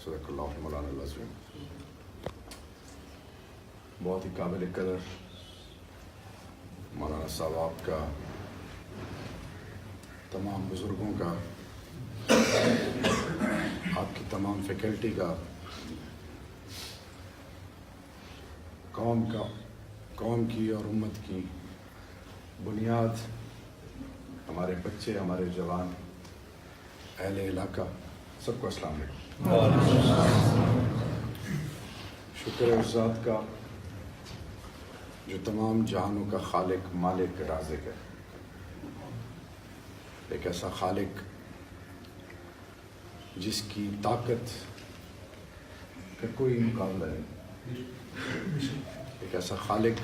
صدق اللہ مولانا العظیم. بہت ہی قابل قدر مولانا صاحب آپ کا، تمام بزرگوں کا، آپ کی تمام فیکلٹی کا، قوم کی اور امت کی بنیاد، ہمارے بچے، ہمارے جوان، اہل علاقہ، سب کو السلام علیکم. شکر ہے اس ذات کا جو تمام جہانوں کا خالق، مالک، رازق ہے. ایک ایسا خالق جس کی طاقت کا کوئی مقابلہ نہیں. ایک ایسا خالق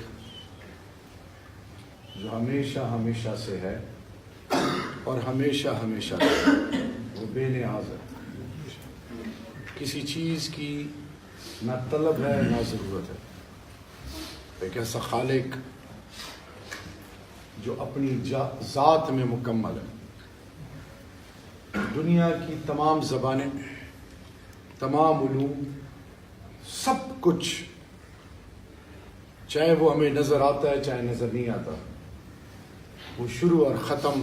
جو ہمیشہ سے ہے اور ہمیشہ سے وہ بے نیاز ہے. کسی چیز کی نہ طلب ہے نہ ضرورت ہے. ایک ایسا خالق جو اپنی ذات میں مکمل ہے. دنیا کی تمام زبانیں، تمام علوم، سب کچھ، چاہے وہ ہمیں نظر آتا ہے چاہے نظر نہیں آتا، وہ شروع اور ختم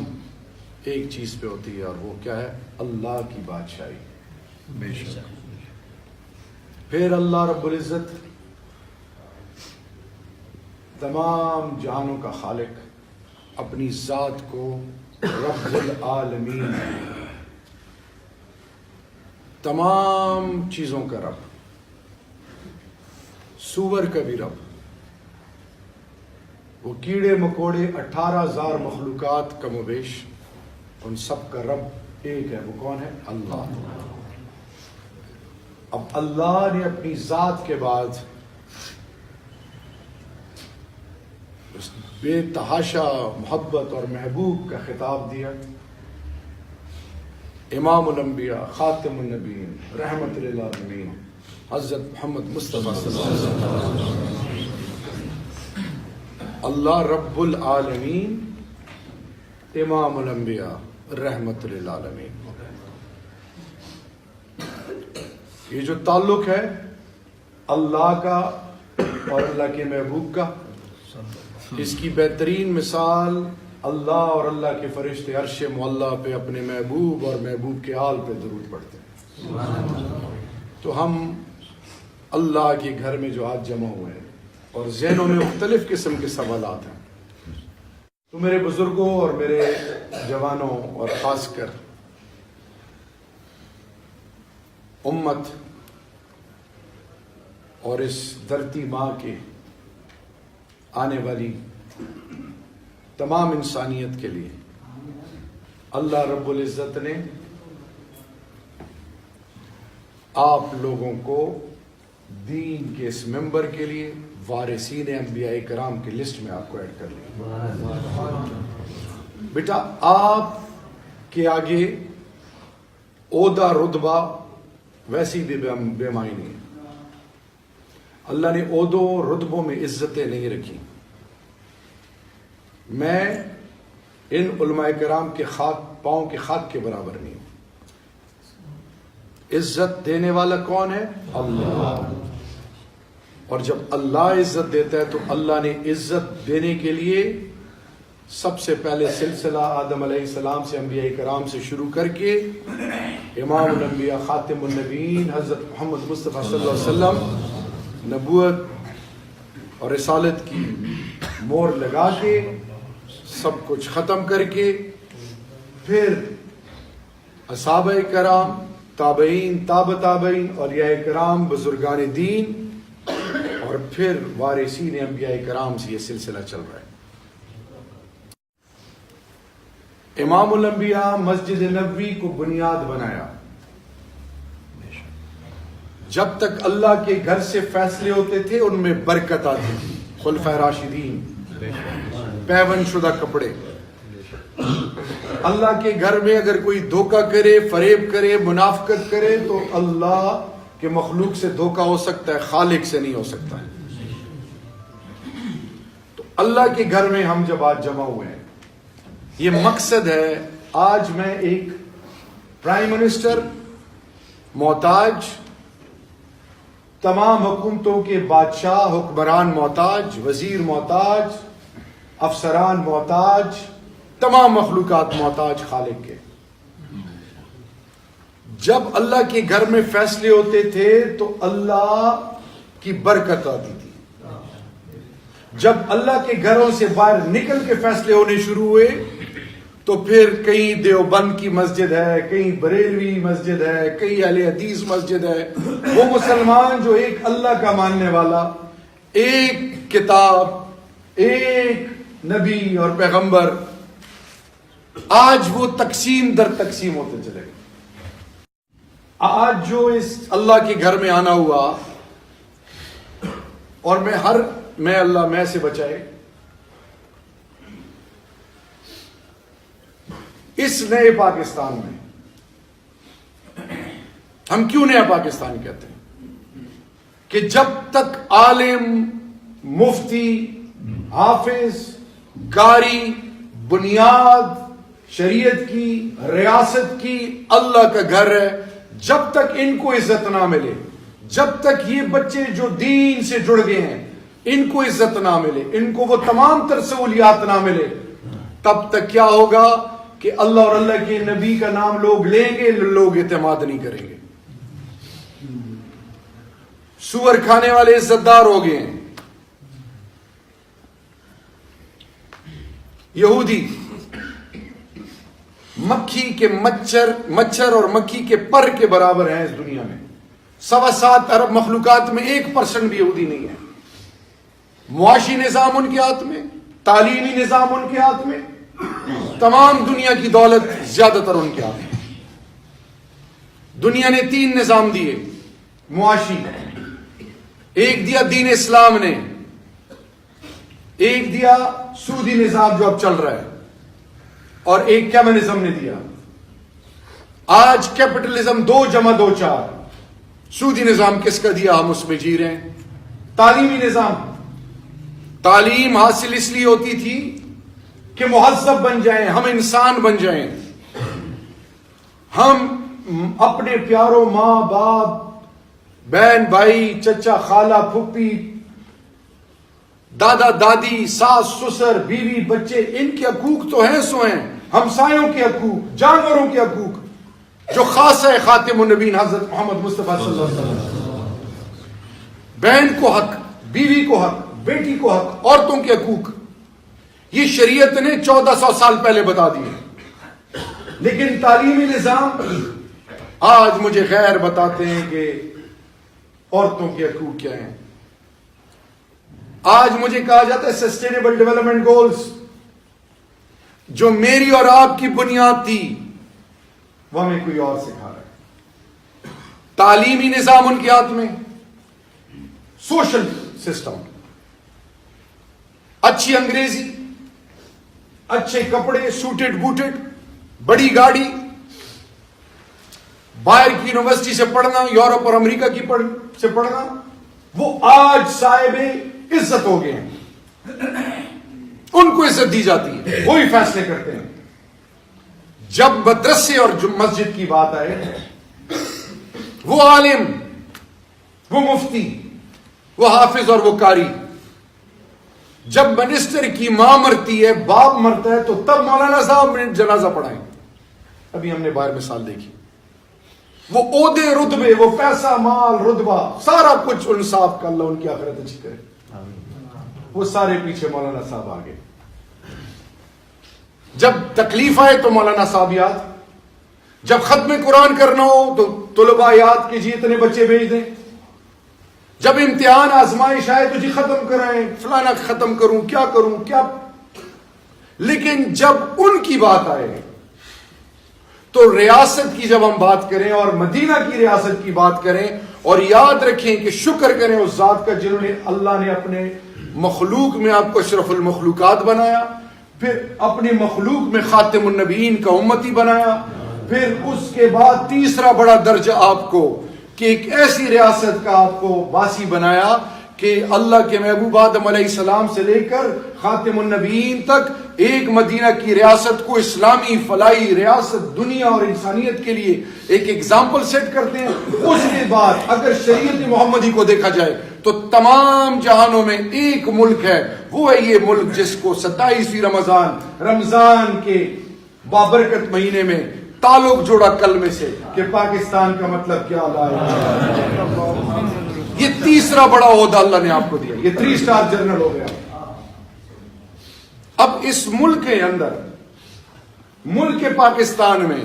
ایک چیز پہ ہوتی ہے، اور وہ کیا ہے؟ اللہ کی بادشاہی. بے شک. پھر اللہ رب العزت تمام جہانوں کا خالق اپنی ذات کو رب العالمین، تمام چیزوں کا رب، سور کا بھی رب، وہ کیڑے مکوڑے 18,000 مخلوقات کم و بیش، ان سب کا رب ایک ہے. وہ کون ہے؟ اللہ. اب اللہ نے اپنی ذات کے بعد اس بے تحاشا محبت اور محبوب کا خطاب دیا. امام الانبیاء، خاتم النبیین، رحمت للعالمین، حضرت محمد مصطفیٰ صلی اللہ علیہ وسلم. اللہ رب العالمین، امام الانبیاء، رحمت للعالمین. یہ جو تعلق ہے اللہ کا اور اللہ کے محبوب کا، اس کی بہترین مثال اللہ اور اللہ کے فرشتے عرش معلیٰ پہ اپنے محبوب اور محبوب کے آل پہ درود پڑھتے ہیں. تو ہم اللہ کے گھر میں جو آج جمع ہوئے ہیں اور ذہنوں میں مختلف قسم کے سوالات ہیں، تو میرے بزرگوں اور میرے جوانوں اور خاص کر امت اور اس دھرتی ماں کے آنے والی تمام انسانیت کے لیے اللہ رب العزت نے آپ لوگوں کو دین کے اس ممبر کے لیے وارثین انبیاء کرام کی لسٹ میں آپ کو ایڈ کر لیا. بیٹا آپ کے آگے عہدہ رتبہ ویسی بھی بے معنی ہے. اللہ نے عہدوں رتبوں میں عزتیں نہیں رکھی. میں ان علماء کرام کے پاؤں کے خاک کے برابر نہیں ہوں. عزت دینے والا کون ہے؟ اللہ. اور جب اللہ عزت دیتا ہے تو اللہ نے عزت دینے کے لیے سب سے پہلے سلسلہ آدم علیہ السلام سے، انبیاء کرام سے شروع کر کے امام الانبیاء، خاتم النبیین، حضرت محمد مصطفیٰ صلی اللہ علیہ وسلم، نبوت اور رسالت کی مہر لگا کے سب کچھ ختم کر کے پھر اصحابہ کرام، تابعین، تابعین، اولیاء کرام، بزرگان دین، اور پھر وارثین انبیاء کرام سے یہ سلسلہ چل رہا ہے. امام الانبیاء مسجد نبوی کو بنیاد بنایا. جب تک اللہ کے گھر سے فیصلے ہوتے تھے ان میں برکت آتی تھی. خلفائے راشدین، پیون شدہ کپڑے. اللہ کے گھر میں اگر کوئی دھوکہ کرے، فریب کرے، منافقت کرے تو اللہ کے مخلوق سے دھوکہ ہو سکتا ہے، خالق سے نہیں ہو سکتا ہے. تو اللہ کے گھر میں ہم جب آج جمع ہوئے ہیں، یہ مقصد ہے. آج میں ایک پرائم منسٹر، محتاج، تمام حکومتوں کے بادشاہ، حکمران محتاج، وزیر محتاج، افسران محتاج، تمام مخلوقات محتاج خالق کے۔ جب اللہ کے گھر میں فیصلے ہوتے تھے تو اللہ کی برکت آتی تھی، جب اللہ کے گھروں سے باہر نکل کے فیصلے ہونے شروع ہوئے تو پھر کہیں دیوبند کی مسجد ہے، کہیں بریلوی مسجد ہے، کہیں اہل حدیث مسجد ہے، وہ مسلمان جو ایک اللہ کا ماننے والا، ایک کتاب، ایک نبی اور پیغمبر، آج وہ تقسیم در تقسیم ہوتے چلے گئے۔ آج جو اس اللہ کے گھر میں آنا ہوا، اور میں اللہ میں سے بچائے، اس نئے پاکستان میں ہم کیوں نیا پاکستان کہتے ہیں کہ جب تک عالم، مفتی، حافظ، قاری، بنیاد شریعت کی، ریاست کی اللہ کا گھر ہے، جب تک ان کو عزت نہ ملے، جب تک یہ بچے جو دین سے جڑ گئے ہیں ان کو عزت نہ ملے، ان کو وہ تمام تر سہولیات نہ ملے، تب تک کیا ہوگا کہ اللہ اور اللہ کے نبی کا نام لوگ لیں گے، لوگ اعتماد نہیں کریں گے۔ سور کھانے والے عزت دار ہو گئے ہیں۔ یہودی مکھی کے مچھر اور مکھی کے پر کے برابر ہیں اس دنیا میں۔ 7.25 ارب مخلوقات میں 1% بھی یہودی نہیں ہے۔ معاشی نظام ان کے ہاتھ میں، تعلیمی نظام ان کے ہاتھ میں، تمام دنیا کی دولت زیادہ تر ان کے ہاتھ میں۔ دنیا نے 3 نظام دیے معاشی، ایک دیا دین اسلام نے، ایک دیا سودی نظام جو اب چل رہا ہے، اور ایک کمیونزم نے دیا۔ آج کیپٹلزم 2+2 4، سودی نظام کس کا دیا؟ ہم اس میں جی رہے ہیں۔ تعلیمی نظام، تعلیم حاصل اس لیے ہوتی تھی کہ مہذب بن جائیں، ہم انسان بن جائیں، ہم اپنے پیاروں ماں باپ، بہن بھائی، چچا خالہ پھپھی، دادا دادی، ساس سسر، بیوی بچے، ان کے حقوق تو ہیں سو ہیں، ہمسایوں کے حقوق، جانوروں کے حقوق، جو خاص ہے خاتم النبیین حضرت محمد مصطفیٰ صلی اللہ علیہ وسلم۔ بہن کو حق، بیوی کو حق، بیٹی کو حق، عورتوں کے حقوق، یہ شریعت نے 1400 سال پہلے بتا دیے۔ لیکن تعلیمی نظام آج مجھے غیر بتاتے ہیں کہ عورتوں کے حقوق کیا ہیں۔ آج مجھے کہا جاتا ہے سسٹینیبل ڈیولپمنٹ گولز، جو میری اور آپ کی بنیاد تھی وہ ہمیں کوئی اور سکھا رہا ہے۔ تعلیمی نظام ان کے ہاتھ میں، سوشل سسٹم، اچھی انگریزی، اچھے کپڑے، سوٹڈ بوٹڈ، بڑی گاڑی، باہر کی یونیورسٹی سے پڑھنا، یورپ اور امریکہ کی سے پڑھنا، وہ آج صاحب عزت ہو گئے ہیں، ان کو عزت دی جاتی ہے، وہی فیصلے کرتے ہیں۔ جب مدرسے اور مسجد کی بات آئے، وہ عالم، وہ مفتی، وہ حافظ اور وہ قاری، جب منسٹر کی ماں مرتی ہے، باپ مرتا ہے، تو تب مولانا صاحب نے جنازہ پڑھائیں۔ ابھی ہم نے باہر مثال دیکھی، وہ عہدے رتبے، وہ پیسہ مال رتبہ، سارا کچھ انصاف کا، اللہ ان کی آخرت اچھی کرے، وہ سارے پیچھے مولانا صاحب آگے۔ جب تکلیف آئے تو مولانا صاحب یاد، جب ختم قرآن کرنا ہو تو طلباء یاد کہ جی اتنے بچے بھیج دیں، جب امتحان آزمائش آئے تو جی ختم کرائیں، فلانا ختم کروں، کیا کروں کیا۔ لیکن جب ان کی بات آئے تو ریاست کی جب ہم بات کریں اور مدینہ کی ریاست کی بات کریں، اور یاد رکھیں کہ شکر کریں اس ذات کا جنہوں نے، اللہ نے اپنے مخلوق میں آپ کو اشرف المخلوقات بنایا، پھر اپنی مخلوق میں خاتم النبیین کا امتی بنایا، پھر اس کے بعد تیسرا بڑا درجہ آپ کو کہ ایک ایسی ریاست کا آپ کو باسی بنایا کہ اللہ کے محبوب آدم علیہ السلام سے لے کر خاتم النبیین تک ایک مدینہ کی ریاست کو اسلامی فلاحی ریاست دنیا اور انسانیت کے لیے ایک ایگزامپل سیٹ کرتے ہیں. اس کے بعد اگر شریعت محمدی کو دیکھا جائے تو تمام جہانوں میں ایک ملک ہے, وہ ہے یہ ملک جس کو 27ویں رمضان کے بابرکت مہینے میں تعلق جوڑا کلمے سے کہ پاکستان کا مطلب کیا لا الہ الا اللہ. یہ تیسرا بڑا عہدہ اللہ نے آپ کو دیا, یہ 3 اسٹار جنرل ہو گیا. اب اس ملک کے اندر, ملک پاکستان میں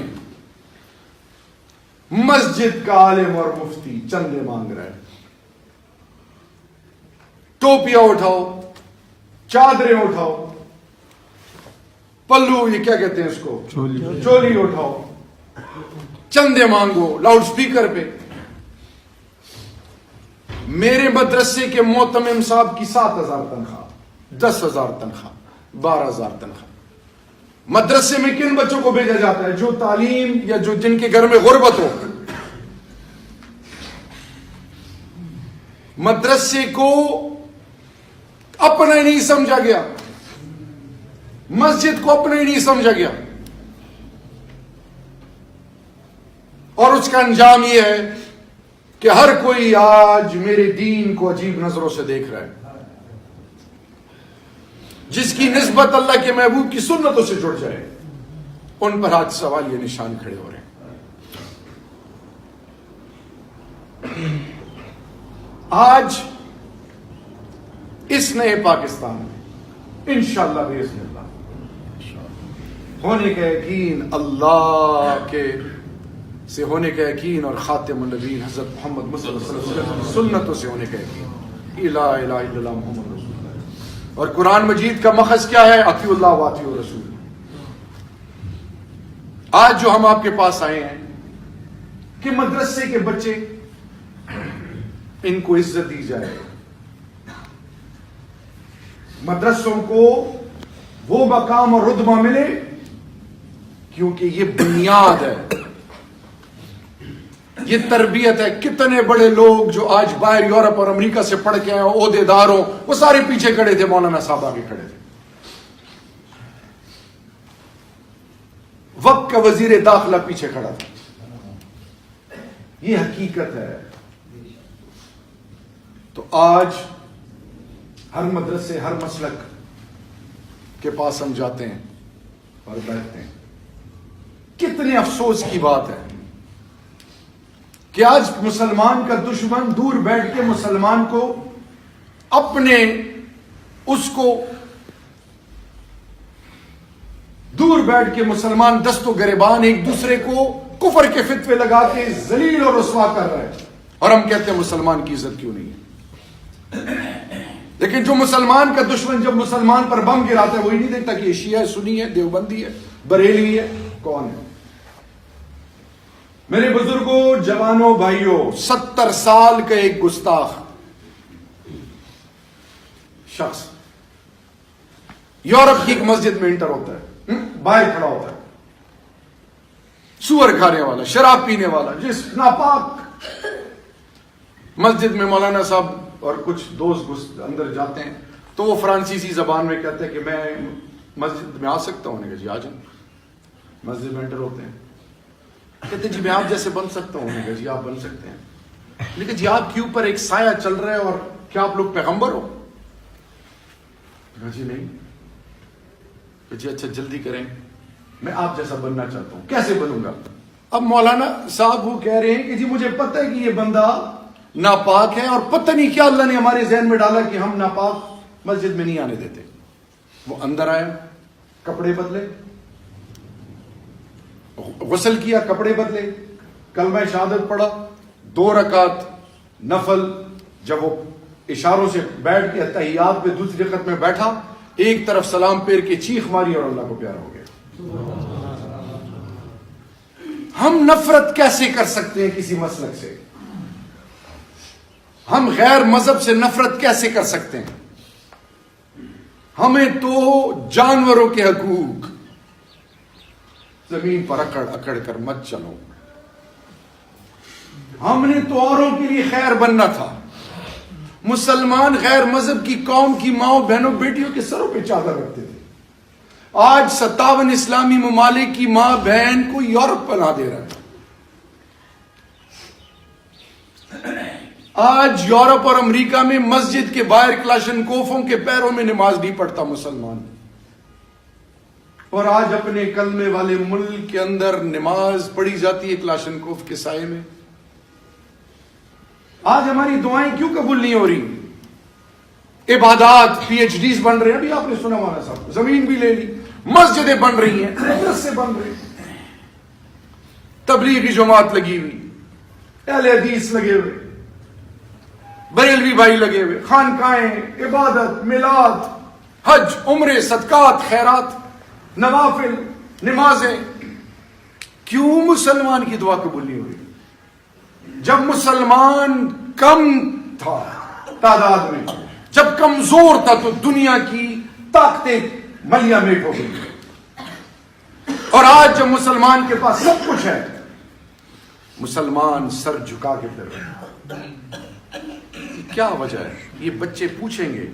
مسجد کا عالم اور مفتی چندے مانگ رہا ہے. ٹوپیاں اٹھاؤ, چادریں اٹھاؤ, پلو یہ کیا کہتے ہیں اس کو, چولی اٹھاؤ, چندے مانگو لاؤڈ سپیکر پہ. میرے مدرسے کے معتمم صاحب کی 7,000 تنخواہ, 10,000 تنخواہ, 12,000 تنخواہ. مدرسے میں کن بچوں کو بھیجا جاتا ہے؟ جو تعلیم یا جو جن کے گھر میں غربت ہو. مدرسے کو اپنا ہی نہیں سمجھا گیا, مسجد کو اپنا ہی نہیں سمجھا گیا, اور اس کا انجام یہ ہے کہ ہر کوئی آج میرے دین کو عجیب نظروں سے دیکھ رہا ہے. جس کی نسبت اللہ کے محبوب کی سنتوں سے جڑ جائے ان پر آج سوال یہ نشان کھڑے ہو رہے ہیں. آج اس نئے پاکستان میں انشاءاللہ باذن اللہ ہونے کا یقین, اللہ کے سے ہونے کا یقین, اور خاتم النبیین حضرت محمد مصطفیٰ صلی اللہ علیہ وسلم کی سنتوں سے ہونے کا یقین. لا الہ الا اللہ محمد رسول اللہ. اور قرآن مجید کا مخرج کیا ہے؟ اطیعوا اللہ واطیعوا الرسول. آج جو ہم آپ کے پاس آئے ہیں کہ مدرسے کے بچے, ان کو عزت دی جائے, مدرسوں کو وہ مقام اور رتبہ ملے, کیونکہ یہ بنیاد ہے, یہ تربیت ہے. کتنے بڑے لوگ جو آج باہر یورپ اور امریکہ سے پڑھ کے آئے, عہدے دار ہوں, وہ سارے پیچھے کھڑے تھے, مولانا صاحب آگے کھڑے تھے. وقت کا وزیر داخلہ پیچھے کھڑا تھا. یہ حقیقت ہے. تو آج ہر مدرسے, ہر مسلک کے پاس ہم جاتے ہیں اور بیٹھتے ہیں. کتنے افسوس کی بات ہے کہ آج مسلمان کا دشمن دور بیٹھ کے مسلمان کو اپنے, اس کو دور بیٹھ کے مسلمان دست و گریبان ایک دوسرے کو کفر کے فتوے لگا کے ذلیل اور رسوا کر رہے ہیں, اور ہم کہتے ہیں مسلمان کی عزت کیوں نہیں ہے. لیکن جو مسلمان کا دشمن جب مسلمان پر بم گراتا ہے, وہی نہیں دیکھتا کہ یہ شیعہ ہے, سنی ہے, دیوبندی ہے, بریلوی ہے, کون ہے. میرے بزرگوں, جوانوں, بھائیوں, 70 سال کا ایک گستاخ شخص یورپ کی ایک مسجد میں انٹر ہوتا ہے, باہر کھڑا ہوتا ہے, سور کھانے والا, شراب پینے والا, جس ناپاک مسجد میں مولانا صاحب اور کچھ دوست اندر جاتے ہیں تو وہ فرانسیسی زبان میں کہتے ہیں کہ میں مسجد میں آ سکتا ہوں. کہ جی آ جائیں. مسجد میں انٹر ہوتے ہیں, کہتے جی میں آپ جیسے بن سکتا ہوں. کہ جی آپ بن سکتے ہیں, لیکن جی آپ کے اوپر ایک سایہ چل رہا ہے, اور کیا آپ لوگ پیغمبر ہو؟ جی نہیں. جی اچھا جلدی کریں, میں آپ جیسا بننا چاہتا ہوں. کیسے بنوں گا؟ اب مولانا صاحب وہ کہہ رہے ہیں کہ جی مجھے پتہ ہے کہ یہ بندہ ناپاک ہے, اور پتہ نہیں کیا اللہ نے ہمارے ذہن میں ڈالا کہ ہم ناپاک مسجد میں نہیں آنے دیتے. وہ اندر آیا, کپڑے بدلے, غسل کیا, کپڑے بدلے, کلمہ شہادت پڑھا, 2 رکعت نفل. جب وہ اشاروں سے بیٹھ کے تحیات پہ دوسری رکعت میں بیٹھا, ایک طرف سلام پیر کے چیخ ماری اور اللہ کو پیارا ہو گیا. ہم نفرت کیسے کر سکتے ہیں کسی مسلک سے؟ ہم غیر مذہب سے نفرت کیسے کر سکتے ہیں؟ ہمیں تو جانوروں کے حقوق, زمین پر اکڑ اکڑ کر مت چلو. ہم نے تو اوروں کے لیے خیر بننا تھا. مسلمان غیر مذہب کی قوم کی ماؤں بہنوں بیٹیوں کے سروں پہ چادر رکھتے تھے. آج 57 اسلامی ممالک کی ماں بہن کو یورپ پناہ دے رہا ہے. آج یورپ اور امریکہ میں مسجد کے باہر کلاشنکوفوں کے پیروں میں نماز نہیں پڑھتا مسلمان. اور آج اپنے کلمے والے ملک کے اندر نماز پڑھی جاتی ہے کلاشنکوف کے سائے میں. آج ہماری دعائیں کیوں قبول نہیں ہو رہی؟ عبادات پی ایچ ڈیز بن رہے ہیں. ابھی آپ نے سنا مولانا صاحب, زمین بھی لے لی, مسجدیں بن رہی ہیں, مدرسے بن رہے ہیں, تبلیغی جماعت لگی ہوئی, اہل حدیث لگے ہوئے, بریلوی بھائی لگے ہوئے, خانقاہیں, عبادت, میلاد, حج, عمرے, صدقات, خیرات, نوافل, نمازیں. کیوں مسلمان کی دعا قبول نہیں ہوئی؟ جب مسلمان کم تھا تعداد میں, جب کمزور تھا, تو دنیا کی طاقتیں ملیاں میٹ ہو گئی. اور آج جب مسلمان کے پاس سب کچھ ہے, مسلمان سر جھکا کے پھر رہے ہیں. کیا وجہ ہے؟ یہ بچے پوچھیں گے.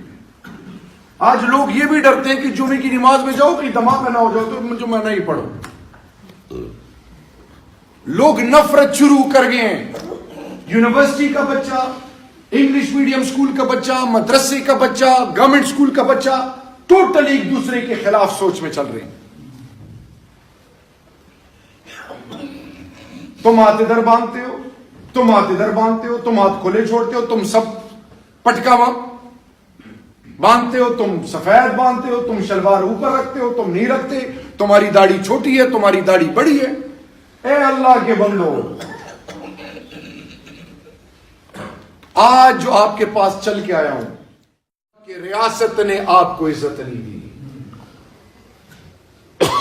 آج لوگ یہ بھی ڈرتے ہیں کہ جمعے کی نماز میں جاؤ کہیں دھماکہ نہ ہو جاؤ تو جمعہ نہیں پڑھو. لوگ نفرت شروع کر گئے ہیں. یونیورسٹی کا بچہ, انگلش میڈیم سکول کا بچہ, مدرسے کا بچہ, گورنمنٹ سکول کا بچہ, ٹوٹل ایک دوسرے کے خلاف سوچ میں چل رہے ہیں. تم ہاتھ ادھر باندھتے ہو, تم ہاتھ ادھر باندھتے ہو, تم ہاتھ کھلے چھوڑتے ہو, تم سب پٹکا باندھتے ہو, تم سفید باندھتے ہو, تم شلوار اوپر رکھتے ہو, تم نہیں رکھتے, تمہاری داڑھی چھوٹی ہے, تمہاری داڑھی بڑی ہے. اے اللہ کے بندو, آج جو آپ کے پاس چل کے آیا ہوں کہ ریاست نے آپ کو عزت نہیں دی.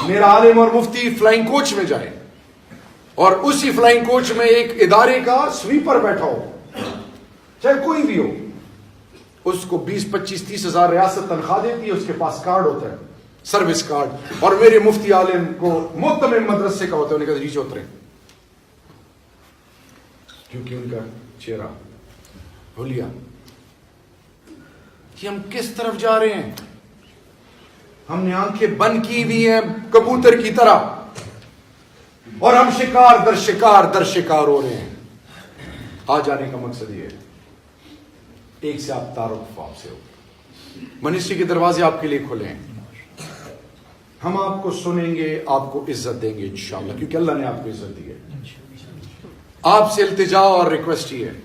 میرا عالم اور مفتی فلائنگ کوچ میں جائے اور اسی فلائنگ کوچ میں ایک ادارے کا سویپر بیٹھا ہو, چاہے کوئی بھی ہو, اس کو 20-25-30 ہزار ریاست تنخواہ دیتی ہے, اس کے پاس کارڈ ہوتا ہے, سروس کارڈ. اور میرے مفتی عالم کو محتمم مدرسے کا ہوتا ہے, انہیں کہا نیچے اتریں, کیونکہ ان کا چہرہ حلیہ. کہ ہم کس طرف جا رہے ہیں؟ ہم نے آنکھیں بند کی ہوئی ہیں کبوتر کی طرح, اور ہم شکار در شکار در شکار ہو رہے ہیں. آ جانے کا مقصد یہ ہے, ایک سے آپ تعارف آپ سے ہو, منسٹری کے دروازے آپ کے لیے کھلے ہیں. ہم آپ کو سنیں گے, آپ کو عزت دیں گے انشاءاللہ, کیونکہ اللہ نے آپ کو عزت دی ہے. آپ سے التجا اور ریکویسٹ یہ ہے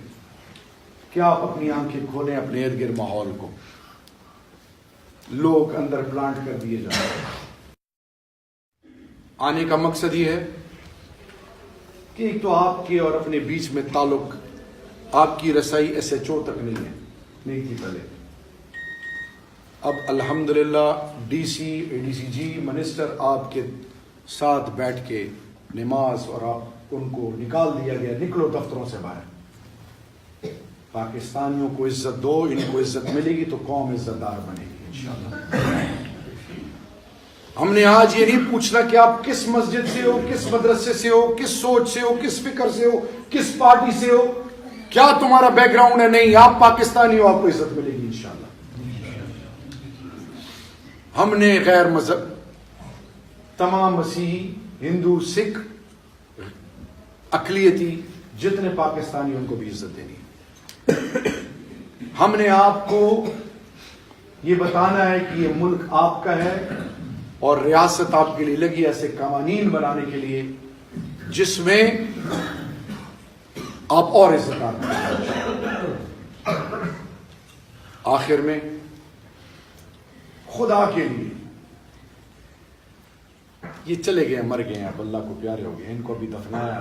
کہ آپ اپنی آنکھیں کھولیں اپنے ارد گرد ماحول کو. لوگ اندر پلانٹ کر دیے جا رہے ہیں. آنے کا مقصد یہ ہے کہ ایک تو آپ کے اور اپنے بیچ میں تعلق, آپ کی رسائی ایس ایچ او تک نہیں ہے, نہیں تھی پہلے. اب الحمدللہ ڈی سی, اے ڈی سی جی, منسٹر آپ کے ساتھ بیٹھ کے نماز, اور آپ ان کو نکال دیا گیا, نکلو دفتروں سے باہر. پاکستانیوں کو عزت دو, ان کو عزت ملے گی تو قوم عزت دار بنے گی انشاءاللہ. ہم نے آج یہ نہیں پوچھنا کہ آپ کس مسجد سے ہو, کس مدرسے سے ہو, کس سوچ سے ہو, کس فکر سے ہو, کس پارٹی سے ہو, کیا تمہارا بیک گراؤنڈ ہے. نہیں, آپ پاکستانی ہو, آپ کو عزت ملے گی انشاءاللہ. ہم نے غیر مذہب, تمام مسیحی, ہندو, سکھ, اقلیتی جتنے پاکستانی, ان کو بھی عزت دینی. ہم نے آپ کو یہ بتانا ہے کہ یہ ملک آپ کا ہے اور ریاست آپ کے لیے لگی ایسے قوانین بنانے کے لیے جس میں آپ اور عزت آتے ہیں. آخر میں خدا کے لیے یہ چلے گئے, مر گئے ہیں, اب اللہ کو پیارے ہو گئے, ان کو ابھی دفنایا,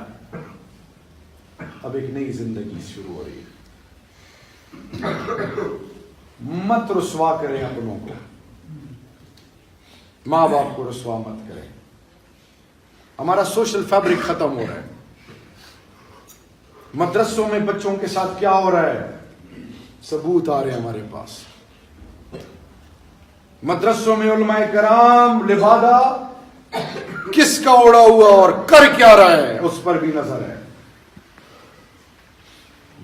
اب ایک نئی زندگی شروع ہو رہی ہے. مت رسوا کریں اپنوں کو, ماں باپ کو رسوا مت کریں. ہمارا سوشل فیبرک ختم ہو رہا ہے. مدرسوں میں بچوں کے ساتھ کیا ہو رہا ہے, ثبوت آ رہے ہیں ہمارے پاس. مدرسوں میں علماء کرام لبادہ کس کا اڑا ہوا اور کر کیا رہا ہے اس پر بھی نظر ہے.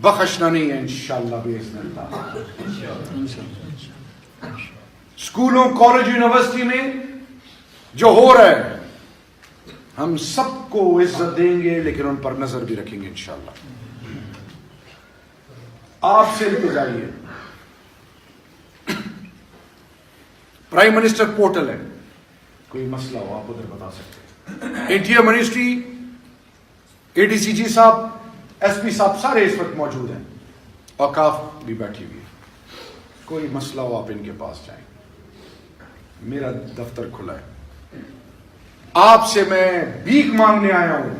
بخشنا نہیں ہے انشاءاللہ باذن اللہ. اسکولوں کالج یونیورسٹی میں جو ہو رہا ہے ہم سب کو عزت دیں گے لیکن ان پر نظر بھی رکھیں گے انشاءاللہ. آپ سے التجا ہے پرائم منسٹر پورٹل ہے, کوئی مسئلہ ہو آپ ادھر بتا سکتے ہیں. انٹیریئر منسٹری اے ڈی سی جی صاحب ایس پی صاحب سارے اس وقت موجود ہیں, اوقاف بھی بیٹھی ہوئی ہے, کوئی مسئلہ ہو آپ ان کے پاس جائیں, میرا دفتر کھلا ہے. آپ سے میں بھیک مانگنے آیا ہوں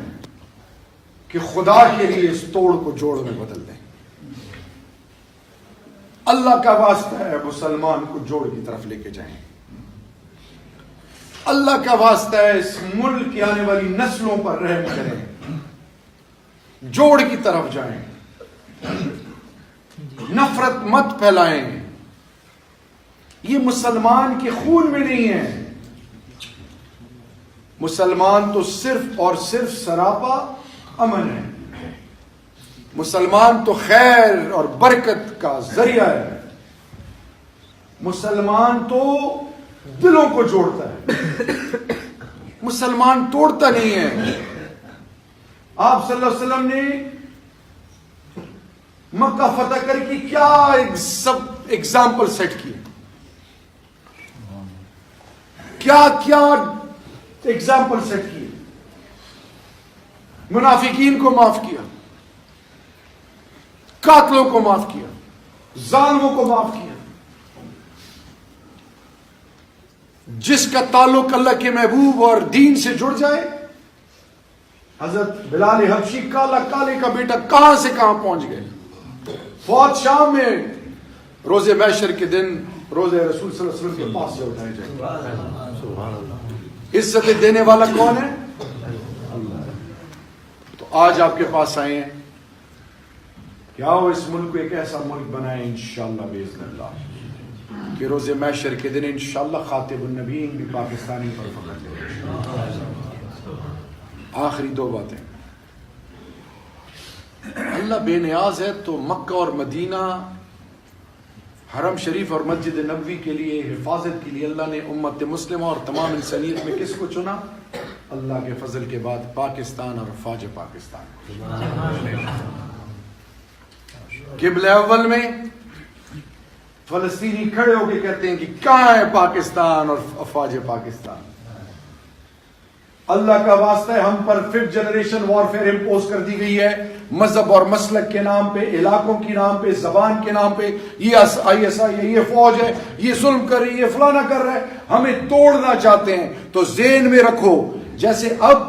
کہ خدا کے لیے اس توڑ کو جوڑ میں بدل دیں. اللہ کا واسطہ ہے مسلمان کو جوڑ کی طرف لے کے جائیں. اللہ کا واسطہ ہے اس ملک کی آنے والی نسلوں پر رحم کریں, جوڑ کی طرف جائیں, نفرت مت پھیلائیں. یہ مسلمان کے خون میں نہیں ہے. مسلمان تو صرف اور صرف سراپا امن ہے. مسلمان تو خیر اور برکت کا ذریعہ ہے. مسلمان تو دلوں کو جوڑتا ہے, مسلمان توڑتا نہیں ہے. آپ صلی اللہ علیہ وسلم نے مکہ فتح کر کے کیا ایگزامپل سیٹ کی, کیا کیا ایگزامپل سیٹ کی. منافقین کو معاف کیا, قاتلوں کو معاف کیا, ظالموں کو معاف کیا. جس کا تعلق اللہ کے محبوب اور دین سے جڑ جائے, حضرت بلال حبشی کالا کالے کا بیٹا کہاں سے کہاں پہنچ گئے. فوت شام میں روزے محشر کے دن روزے رسول صلی اللہ علیہ وسلم کے پاس سے اٹھائے جائیں. عزت دینے والا کون ہے؟ اللہ. تو آج آپ کے پاس آئے ہیں کیا وہ اس ملک کو ایک ایسا ملک بنائے انشاءاللہ باذن اللہ کہ روز محشر کے دن انشاءاللہ خاتم النبیین بھی پاکستانی پر فخر کرے. آخری دو باتیں. اللہ بے نیاز ہے تو مکہ اور مدینہ, حرم شریف اور مسجد نبوی کے لیے حفاظت کے لیے اللہ نے امت مسلمہ اور تمام انسانیت میں کس کو چنا؟ اللہ کے فضل کے بعد پاکستان اور فوج پاکستان. قبلہ اول میں فلسطینی کھڑے ہو کے کہتے ہیں کہ کہاں ہے پاکستان اور افواج پاکستان. اللہ کا واسطہ ہے ہم پر 5th جنریشن وارفیئر امپوز کر دی گئی ہے, مذہب اور مسلک کے نام پہ, علاقوں کے نام پہ, زبان کے نام پہ. یہ آئی ایس آئی ہے, یہ فوج ہے, یہ ظلم کر رہی ہے, فلانا کر رہا ہے, ہمیں توڑنا چاہتے ہیں. تو ذہن میں رکھو جیسے اب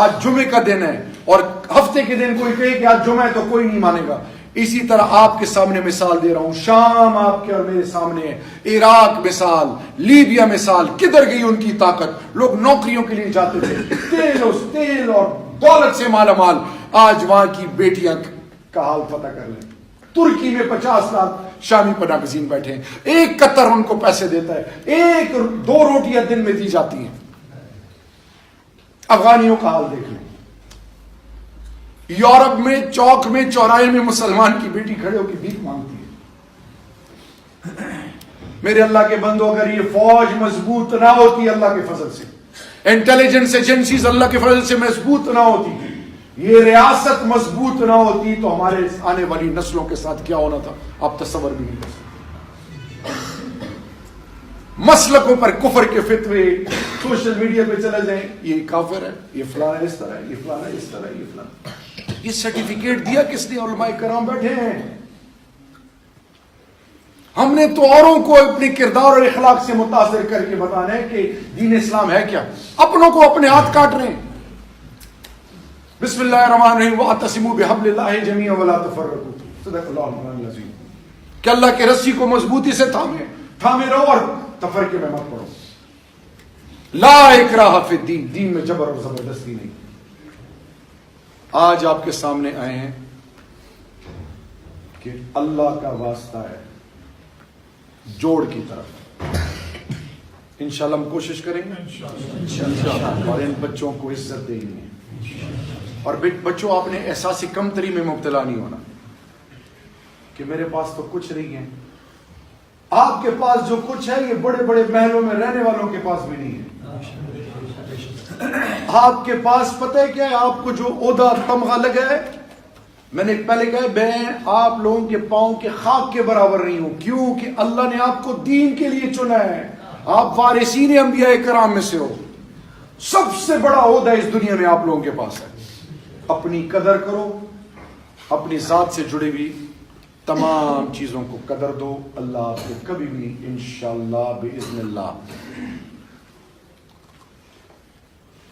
آج جمعے کا دن ہے اور ہفتے کے دن کوئی کہے کہ آج جمعہ ہے تو کوئی نہیں مانے گا, اسی طرح آپ کے سامنے مثال دے رہا ہوں. شام آپ کے اور میرے سامنے ہے, عراق مثال, لیبیا مثال. کدھر گئی ان کی طاقت؟ لوگ نوکریوں کے لیے جاتے تھے, تیل اور دولت سے مالا مال. آج وہاں کی بیٹیاں کا حال فتح کر لیں. ترکی میں 50 لاکھ شامی پناہ گزین بیٹھے ہیں, ایک قطر ان کو پیسے دیتا ہے, 1-2 روٹیاں دن میں دی جاتی ہیں. افغانیوں کا حال دیکھ لیں. یورپ میں چوک میں چوراہے میں مسلمان کی بیٹی کھڑے ہو کے بھیک مانگتی ہے. میرے اللہ کے بندو, اگر یہ فوج مضبوط نہ ہوتی اللہ کے فضل سے, انٹیلیجنس ایجنسیز اللہ کے فضل سے مضبوط نہ ہوتی, یہ ریاست مضبوط نہ ہوتی, تو ہمارے آنے والی نسلوں کے ساتھ کیا ہونا تھا آپ تصور بھی نہیں کر سکتے. مسلکوں پر کفر کے فتوے سوشل میڈیا پہ چلے جائیں, یہ کافر ہے, یہ فلانا اس طرح ہے, یہ فلانا اس طرح ہے, یہ فلانا. یہ سرٹیفکیٹ دیا کس نے؟ علماء کرام بیٹھے ہیں. ہم نے تو اوروں کو اپنے کردار اور اخلاق سے متاثر کر کے بتانا ہے کہ دین اسلام ہے کیا. اپنوں کو اپنے ہاتھ کاٹ رہے ہیں. بسم اللہ الرحمن الرحیم, واعتصموا بحبل اللہ جمیعا ولا تفرقوا. صدق اللہ العظیم العظیم. کہ اللہ کے رسی کو مضبوطی سے تھامے رہو اور تفرقے میں مت پڑو. لا اکراہ فی الدین, دین میں جبر اور زبردستی نہیں. آج آپ کے سامنے آئے ہیں کہ اللہ کا واسطہ ہے جوڑ کی طرف. انشاءاللہ ہم کوشش کریں گے اور ان بچوں کو عزت دیں گے. اور بچوں آپ نے احساس کمتری میں مبتلا نہیں ہونا. کہ میرے پاس تو کچھ نہیں ہے. آپ کے پاس جو کچھ ہے یہ بڑے بڑے محلوں میں رہنے والوں کے پاس بھی نہیں ہے. آپ کے پاس پتہ ہے کیا ہے؟ آپ کو جو عہدہ تمغہ لگا ہے، میں نے پہلے کہا میں آپ لوگوں کے پاؤں کے خاک کے برابر نہیں ہوں. کیوں کہ اللہ نے آپ کو دین کے لیے چنا ہے. آپ وارثین انبیاء کرام میں سے ہو. سب سے بڑا عہدہ اس دنیا میں آپ لوگوں کے پاس ہے. اپنی قدر کرو، اپنی ذات سے جڑی ہوئی تمام چیزوں کو قدر دو. اللہ آپ کو کبھی بھی انشاءاللہ باذن اللہ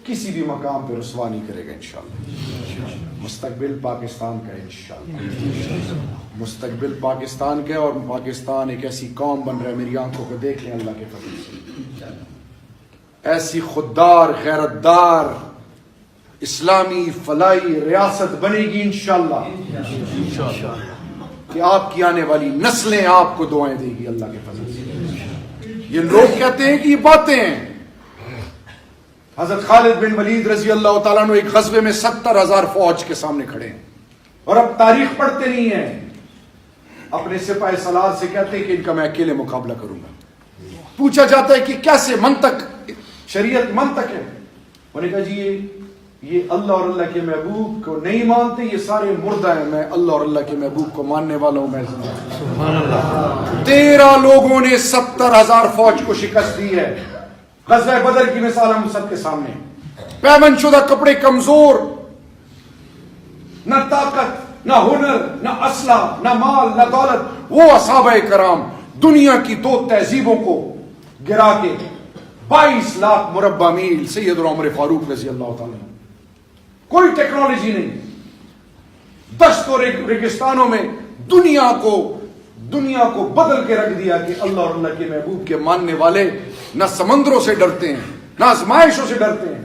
کسی بھی مقام پہ رسوا نہیں کرے گا انشاءاللہ. مستقبل پاکستان کا انشاءاللہ مستقبل پاکستان کا، اور پاکستان ایک ایسی قوم بن رہا ہے، میری آنکھوں کو دیکھ لیں اللہ کے فضل سے، ایسی خوددار غیرتدار اسلامی فلاحی ریاست بنے گی انشاءاللہ کہ آپ کی آنے والی نسلیں آپ کو دعائیں دے گی اللہ کے فضل سے. یہ لوگ کہتے ہیں کہ یہ باتیں ہیں. حضرت خالد بن ولید رضی اللہ تعالیٰ عنہ ایک غزوے میں 70,000 فوج کے سامنے کھڑے ہیں، اور اب تاریخ پڑھتے نہیں ہیں. اپنے سپاہ سالار سے کہتے ہیں کہ ان کا میں اکیلے مقابلہ کروں گا. پوچھا جاتا ہے کہ کیسے؟ منطق، شریعت منطق ہے. انہوں نے کہا جی یہ اللہ اور اللہ کے محبوب کو نہیں مانتے، یہ سارے مردہ ہیں. میں اللہ اور اللہ کے محبوب کو ماننے والا ہوں. میں سبحان اللہ. 13 لوگوں نے 70,000 فوج کو شکست دی ہے. غزوہ بدر کی مثال ہم سب کے سامنے. پیمن شدہ کپڑے، کمزور، نہ طاقت، نہ ہنر، نہ اسلحہ، نہ مال، نہ دولت. وہ اصحابہ کرام دنیا کی 2 تہذیبوں کو گرا کے 22 لاکھ مربع میل سیدنا عمر فاروق رضی اللہ تعالیٰ عنہ. کوئی ٹیکنالوجی نہیں، دشت اور ریگستانوں میں دنیا کو بدل کے رکھ دیا کہ اللہ اور اللہ کے محبوب کے ماننے والے نہ سمندروں سے ڈرتے ہیں، نہ آزمائشوں سے ڈرتے ہیں،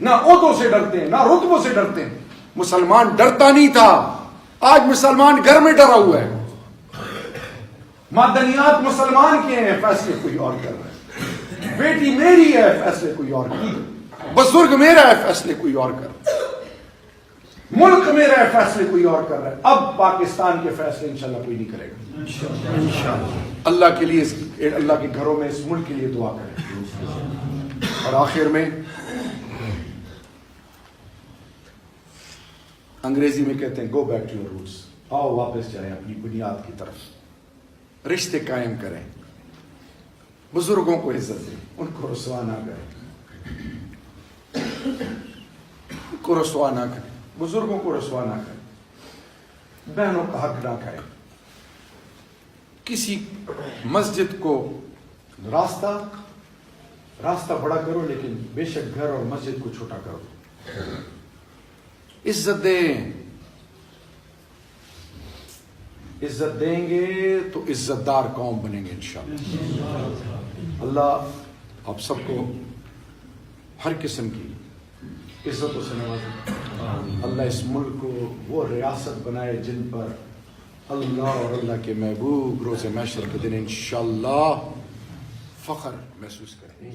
نہ عہدوں سے ڈرتے ہیں، نہ رتبوں سے ڈرتے ہیں. مسلمان ڈرتا نہیں تھا، آج مسلمان گھر میں ڈرا ہوا ہے. معدنیات مسلمان کے ہیں، فیصلے کوئی اور کر رہا ہے. بیٹی میری ہے، فیصلے کوئی اور کر رہا ہے. بزرگ میرا ہے، فیصلے کوئی اور کر رہا ہے. ملک میرا ہے، فیصلے کوئی اور کر رہا ہے. اب پاکستان کے فیصلے انشاءاللہ کوئی نہیں کرے گا. اللہ کے لیے، اللہ کے گھروں میں اس ملک کے لیے دعا کریں. اور آخر میں انگریزی میں کہتے ہیں go back to your roots. آؤ واپس جائیں اپنی بنیاد کی طرف. رشتے قائم کریں، بزرگوں کو عزت دیں، ان کو رسوا نہ کریں، ان کو رسوا نہ کریں، بزرگوں کو رسوا نہ کریں، بہنوں کا حق نہ کھائیں. کسی مسجد کو راستہ بڑا کرو، لیکن بے شک گھر اور مسجد کو چھوٹا کرو. عزت دیں. عزت دیں گے تو عزت دار قوم بنیں گے انشاءاللہ. اللہ آپ سب کو ہر قسم کی عزتوں سے نوازے. اللہ اس ملک کو وہ ریاست بنائے جن پر اللہ اور اللہ کے محبوب روز محشر کے دن انشاءاللہ فخر محسوس کریں.